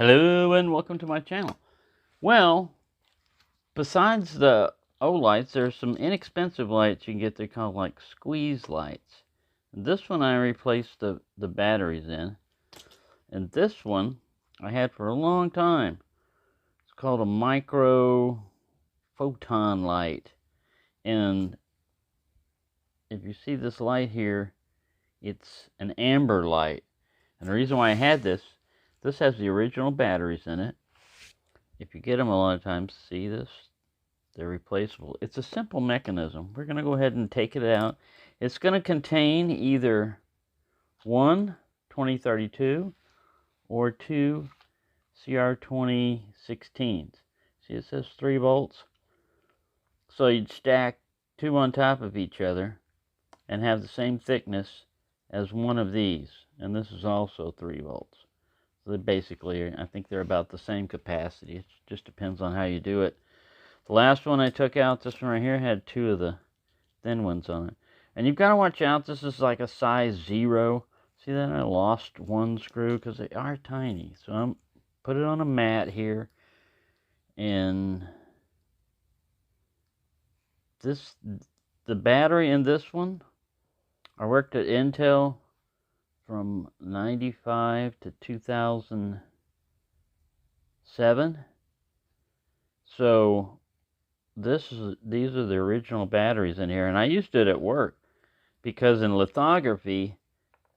Hello and welcome to my channel. Well, besides the O lights, there's some inexpensive lights you can get. They're called like squeeze lights. And this one I replaced the batteries in. And this one I had for a long time. It's called a micro photon light. And if you see this light here, it's an amber light. And the reason why I had this has the original batteries in it. If you get them a lot of times, see this? They're replaceable. It's a simple mechanism. We're going to go ahead and take it out. It's going to contain either one 2032 or two CR2016s. See, it says 3 volts. So you'd stack two on top of each other and have the same thickness as one of these. And this is also 3 volts. So basically, I think they're about the same capacity. It just depends on how you do it. The last one I took out, this one right here, had two of the thin ones on it. And you've got to watch out. This is like a size 0. See that? I lost one screw because they are tiny. So I'm put it on a mat here. And the battery in this one, I worked at Intel from 95 to 2007. So these are the original batteries in here, and I used it at work because in lithography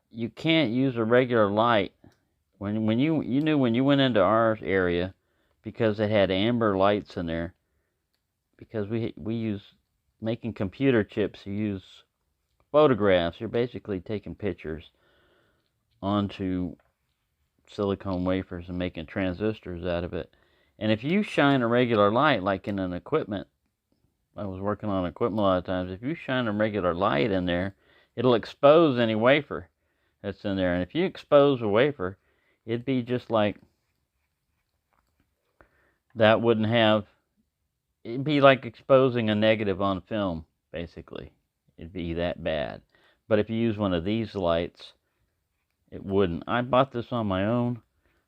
you can't use a regular light. When you knew when you went into our area, because it had amber lights in there, because we use making computer chips, you use photographs. You're basically taking pictures onto silicone wafers and making transistors out of it. And if you shine a regular light, like in an equipment, I was working on equipment a lot of times, if you shine a regular light in there, it'll expose any wafer that's in there. And if you expose a wafer, it'd be just like, that wouldn't have, it'd be like exposing a negative on film, basically. It'd be that bad. But if you use one of these lights, it wouldn't. I bought this on my own.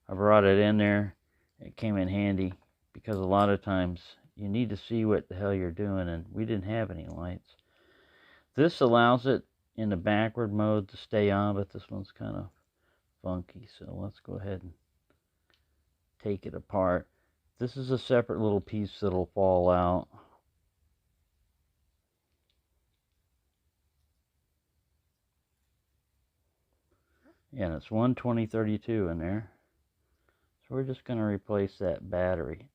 I brought it in there. It came in handy because a lot of times you need to see what the hell you're doing, and we didn't have any lights. This allows it in the backward mode to stay on, but this one's kind of funky, so let's go ahead and take it apart. This is a separate little piece that'll fall out. Yeah, and it's one 2032 in there. So we're just going to replace that battery.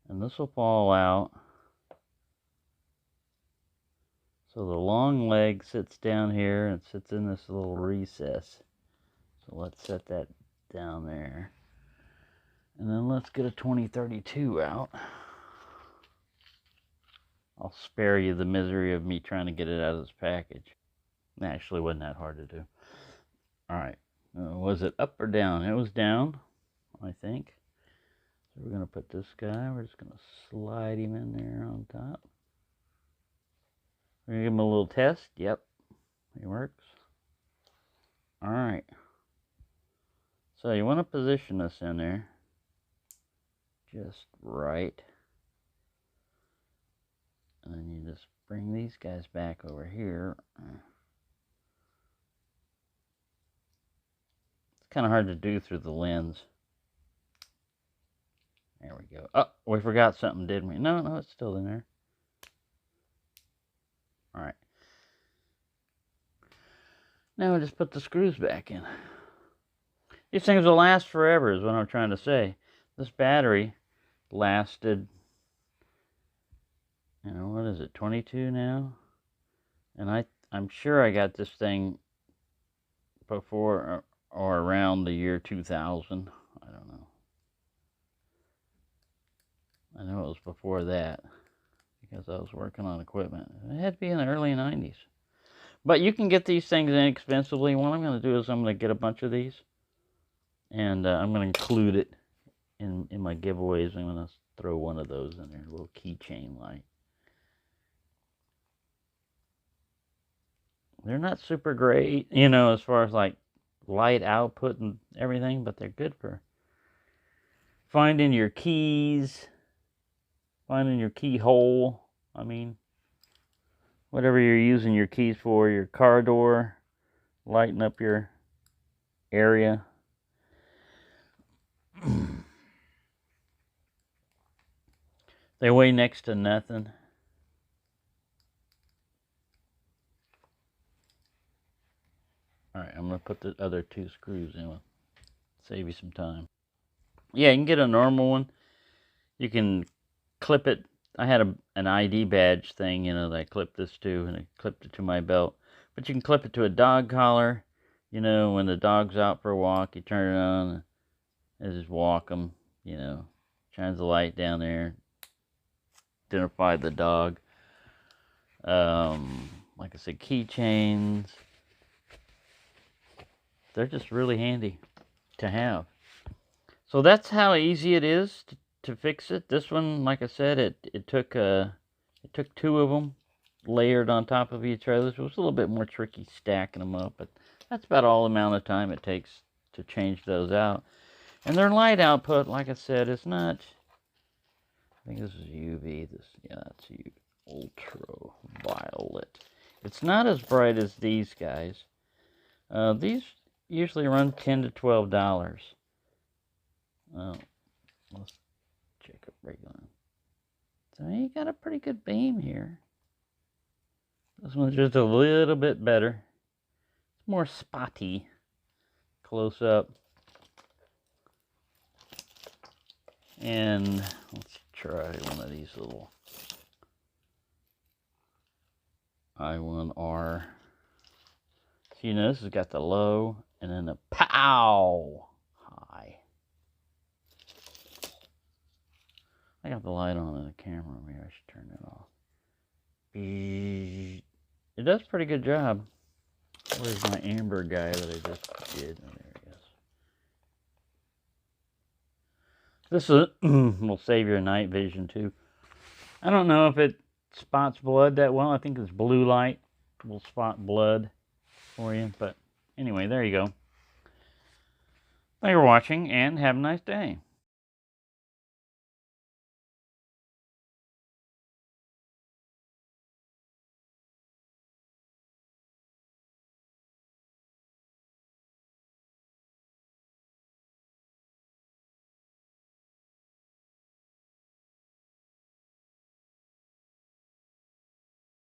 And this will fall out. So the long leg sits down here and sits in this little recess. So let's set that down there. And then let's get a 2032 out. I'll spare you the misery of me trying to get it out of this package. It actually wasn't that hard to do. Alright, was it up or down? It was down, I think. So we're going to put this guy, we're just going to slide him in there on top. We're going to give him a little test. Yep, he works. Alright. So you want to position this in there just right. And then you just bring these guys back over here. It's kind of hard to do through the lens. There we go. Oh, we forgot something, didn't we? No, it's still in there. Alright. Now we'll just put the screws back in. These things will last forever is what I'm trying to say. This battery lasted, what is it, 22 now? And I'm sure I got this thing before or around the year 2000. I don't know. I know it was before that because I was working on equipment. It had to be in the early 90s. But you can get these things inexpensively. What I'm going to do is I'm going to get a bunch of these. And I'm going to include it in my giveaways. I'm going to throw one of those in there, a little keychain light. They're not super great, as far as like light output and everything, but they're good for finding your keys, finding your keyhole. I mean, whatever you're using your keys for, your car door, lighten up your area. They weigh next to nothing. Alright, I'm going to put the other 2 screws in. Save you some time. Yeah, you can get a normal one. You can clip it. I had an ID badge thing, that I clipped this to, and I clipped it to my belt. But you can clip it to a dog collar. When the dog's out for a walk, you turn it on and just walk them. Shines the light down there. Identify the dog. Like I said, keychains. They're just really handy to have. So that's how easy it is to fix it. This one, like I said, it took 2 of them layered on top of each other. So it was a little bit more tricky stacking them up, but that's about all the amount of time it takes to change those out. And their light output, like I said, is not. I think this is UV. That's ultraviolet. It's not as bright as these guys. These usually run $10 to $12. Let's check it regular. So you got a pretty good beam here. This one's just a little bit better. It's more spotty. Close up. And let's try one of these little I1R. So this has got the low and then the pow high. I got the light on in the camera. Maybe I should turn it off. It does a pretty good job. Where's my amber guy that I just did? Oh, there he is. This will save your night vision too. I don't know if it spots blood that well. I think this blue light will spot blood for you. But anyway, there you go. Thank you for watching and have a nice day.